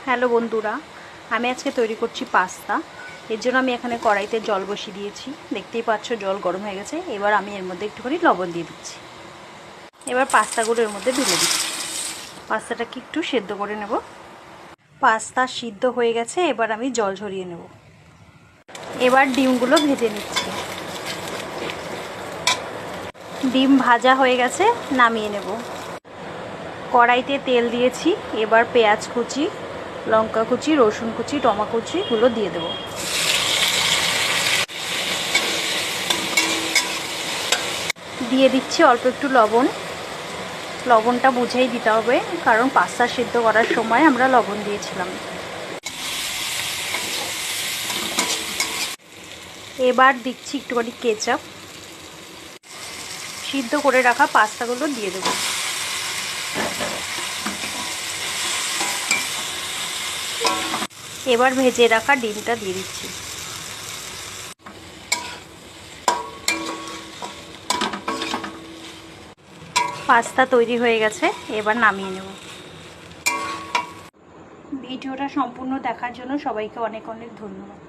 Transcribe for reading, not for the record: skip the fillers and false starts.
Hello বন্ধুরা, আমি আজকে তৈরি করছি পাস্তা। এর জন্য আমি এখানে কড়াইতে জল বসিয়ে দিয়েছি। দেখতেই পাচ্ছ জল গরম হয়ে গেছে। এবার আমি এর মধ্যে একটুখানি লবণ দিয়ে দিচ্ছি। এবার পাস্তাগুলো এর মধ্যে ঢেলে দিচ্ছি। পাস্তাটাকে একটু সেদ্ধ করে নেব। পাস্তা সিদ্ধ হয়ে গেছে, এবার আমি জল ঝরিয়ে নেব। এবার ডিমগুলো ভেজে নিচ্ছি। ডিম ভাজা হয়ে গেছে, নামিয়ে নেব। কড়াইতে তেল দিয়েছি। এবার পেঁয়াজ কুচি, লঙ্কা কুচি, রসুন কুচি, টমেটো কুচিগুলো দিয়ে দেব। দিয়ে দিচ্ছি অল্প একটু লবণ। লবণটা বুঝেই দিতে হবে, কারণ পাস্তা সিদ্ধ করার সময় আমরা লবণ দিয়েছিলাম। এবার দিচ্ছি একটুখানি কেচাপ। সিদ্ধ করে রাখা পাস্তাগুলো দিয়ে দেব। এবার ভেজে রাখা ডিমটা দিয়ে দিচ্ছি। পাস্তা তৈরি হয়ে গেছে, এবার নামিয়ে নেব। ভিডিওটা সম্পূর্ণ দেখার জন্য সবাইকে অনেক অনেক ধন্যবাদ।